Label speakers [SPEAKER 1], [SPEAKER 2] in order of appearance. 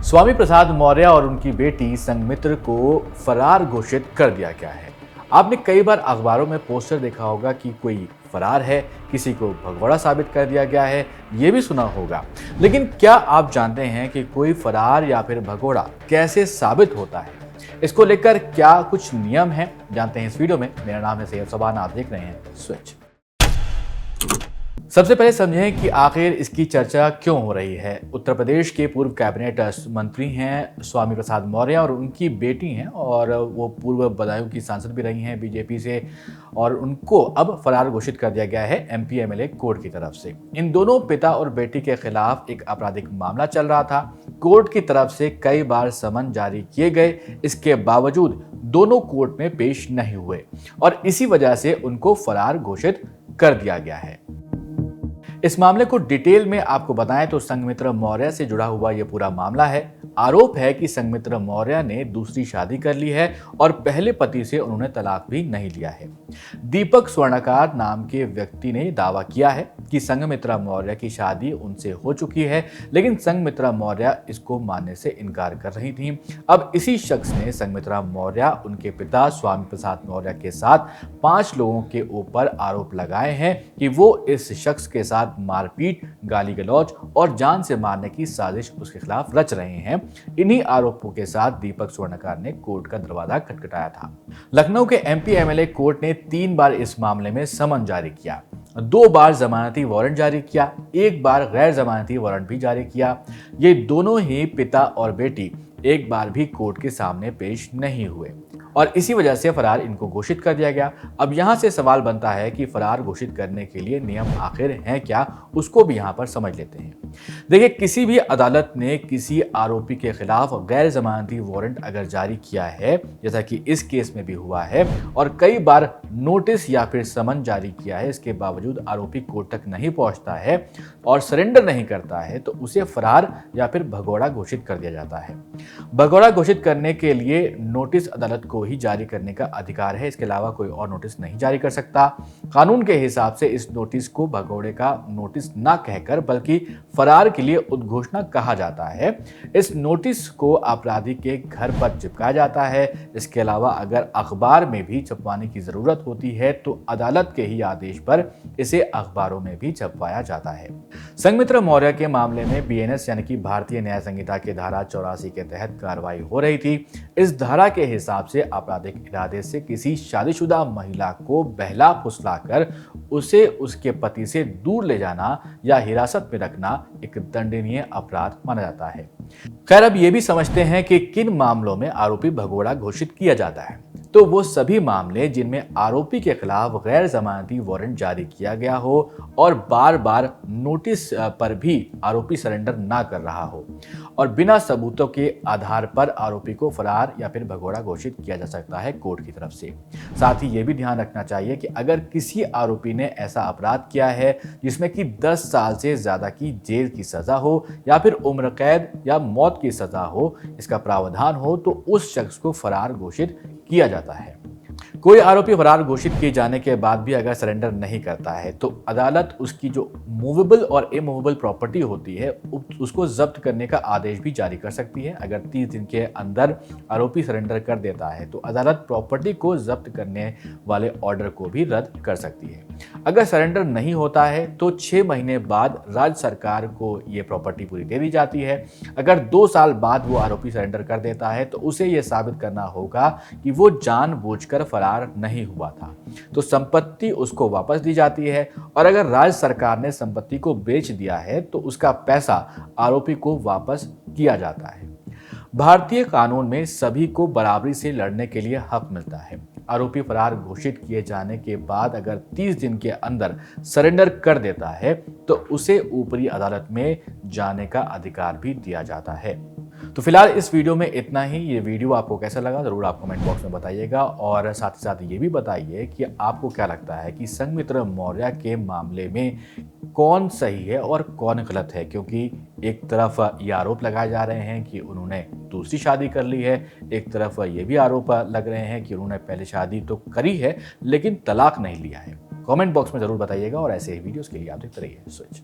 [SPEAKER 1] स्वामी प्रसाद मौर्य और उनकी बेटी संघमित्र को फरार घोषित कर दिया गया है। आपने कई बार अखबारों में पोस्टर देखा होगा कि कोई फरार है, किसी को भगोड़ा साबित कर दिया गया है, ये भी सुना होगा। लेकिन क्या आप जानते हैं कि कोई फरार या फिर भगोड़ा कैसे साबित होता है? इसको लेकर क्या कुछ नियम हैं, जानते हैं इस वीडियो में। मेरा नाम है सैयद सबान, आप देख रहे हैं स्विच। सबसे पहले समझें कि आखिर इसकी चर्चा क्यों हो रही है। उत्तर प्रदेश के पूर्व कैबिनेट मंत्री हैं स्वामी प्रसाद मौर्य और उनकी बेटी हैं, और वो पूर्व बदायूं की सांसद भी रही हैं बीजेपी से, और उनको अब फरार घोषित कर दिया गया है एमपी एमएलए कोर्ट की तरफ से। इन दोनों पिता और बेटी के खिलाफ एक आपराधिक मामला चल रहा था। कोर्ट की तरफ से कई बार समन जारी किए गए, इसके बावजूद दोनों कोर्ट में पेश नहीं हुए और इसी वजह से उनको फरार घोषित कर दिया गया है। इस मामले को डिटेल में आपको बताएं तो संघमित्र मौर्य से जुड़ा हुआ यह पूरा मामला है। आरोप है कि संघमित्र मौर्य ने दूसरी शादी कर ली है और पहले पति से उन्होंने तलाक भी नहीं लिया है। दीपक स्वर्णकार नाम के व्यक्ति ने दावा किया है कि संघमित्रा मौर्य की शादी उनसे हो चुकी है, लेकिन संघमित्रा मौर्य इसको मानने से इनकार कर रही थी। अब इसी शख्स ने संघमित्रा मौर्य, उनके पिता स्वामी प्रसाद मौर्य के साथ 5 लोगों के ऊपर आरोप लगाए हैं कि वो इस शख्स के साथ मारपीट, गाली गलौज और जान से मारने की साजिश उसके खिलाफ रच रहे हैं। इन्हीं आरोपों के साथ दीपक स्वर्णकार ने कोर्ट का दरवाजा खटखटाया था। लखनऊ के एमपी एमएलए कोर्ट ने 3 बार इस मामले में समन जारी किया, 2 बार जमानती वारंट जारी किया, 1 बार गैर जमानती वारंट भी जारी किया। ये दोनों ही पिता और बेटी एक बार भी कोर्ट के सामने पेश नहीं हुए और इसी वजह से फरार इनको घोषित कर दिया गया। अब यहां से सवाल बनता है कि फरार घोषित करने के लिए नियम आखिर हैं क्या, उसको भी यहां पर समझ लेते हैं। देखिए, किसी भी अदालत ने किसी आरोपी के खिलाफ गैर जमानती वारंट अगर जारी किया है, जैसा कि इस केस में भी हुआ है, और कई बार नोटिस या फिर समन जारी किया है, इसके बावजूद आरोपी कोर्ट तक नहीं पहुंचता है और सरेंडर नहीं करता है, तो उसे फरार या फिर भगोड़ा घोषित कर दिया जाता है। भगोड़ा घोषित करने के लिए नोटिस अदालत को ही जारी करने का अधिकार है, इसके अलावा कोई और नोटिस नहीं जारी कर सकता। कानून के हिसाब से इस नोटिस को भगोड़े का नोटिस ना कहकर बल्कि फरार के लिए उद्घोषणा कहा जाता है। इस नोटिस को अपराधी के घर पर चिपकाया जाता है। इसके अलावा अगर अखबार में भी छपवाने की जरूरत होती है तो अदालत के ही आदेश पर इसे अखबारों में भी छपवाया जाता है। संघमित्रा मौर्य के मामले में बीएनएस यानी कि भारतीय न्याय संहिता के धारा 84 के तहत कार्रवाई हो रही थी। इस धारा के हिसाब से आपराधिक इरादे से किसी शादीशुदा महिला को बहला फुसलाकर उसे उसके पति से दूर ले जाना या हिरासत में रखना एक दंडनीय अपराध माना जाता है। खैर, अब ये भी समझते हैं कि किन मामलों में आरोपी भगोड़ा घोषित किया जाता है। तो वो सभी मामले जिनमें आरोपी के खिलाफ गैर जमानती वारंट जारी किया गया हो और बार बार नोटिस पर भी आरोपी सरेंडर ना कर रहा हो और बिना सबूतों के आधार पर आरोपी को फरार या फिर भगोड़ा घोषित किया जा सकता है कोर्ट की तरफ से। साथ ही ये भी ध्यान रखना चाहिए कि अगर किसी आरोपी ने ऐसा अपराध किया है जिसमें कि 10 साल से ज्यादा की जेल की सजा हो या फिर उम्र कैद या मौत की सजा हो, इसका प्रावधान हो, तो उस शख्स को फरार घोषित किया जाता है। कोई आरोपी फरार घोषित किए जाने के बाद भी अगर सरेंडर नहीं करता है तो अदालत उसकी जो मूवेबल और इमूवेबल प्रॉपर्टी होती है उसको जब्त करने का आदेश भी जारी कर सकती है। अगर 30 दिन के अंदर आरोपी सरेंडर कर देता है तो अदालत प्रॉपर्टी को जब्त करने वाले ऑर्डर को भी रद्द कर सकती है। अगर सरेंडर नहीं होता है तो 6 महीने बाद राज्य सरकार को ये प्रॉपर्टी पूरी दे दी जाती है। अगर 2 साल बाद वो आरोपी सरेंडर कर देता है तो उसे ये साबित करना होगा कि वो जानबूझकर फरार नहीं हुआ था, तो संपत्ति उसको वापस दी जाती है। और अगर राज्य सरकार ने संपत्ति को बेच दिया है तो उसका पैसा आरोपी को वापस किया जाता है। भारतीय कानून में सभी को बराबरी से लड़ने के लिए हक मिलता है। आरोपी फरार घोषित किए जाने के बाद अगर 30 दिन के अंदर सरेंडर कर देता है तो उसे ऊपरी अदालत में जाने का अधिकार भी दिया जाता है। तो फिलहाल इस वीडियो में इतना ही। ये वीडियो आपको कैसा लगा जरूर आप कमेंट बॉक्स में बताइएगा और साथ ही साथ ये भी बताइए कि आपको क्या लगता है कि संघमित्रा मौर्य के मामले में कौन सही है और कौन गलत है, क्योंकि एक तरफ ये आरोप लगाए जा रहे हैं कि उन्होंने दूसरी शादी कर ली है, एक तरफ ये भी आरोप लग रहे हैं कि उन्होंने पहले शादी तो करी है लेकिन तलाक नहीं लिया है। कमेंट बॉक्स में जरूर बताइएगा और ऐसे ही वीडियोस के लिए आप देखते रहिए स्विच।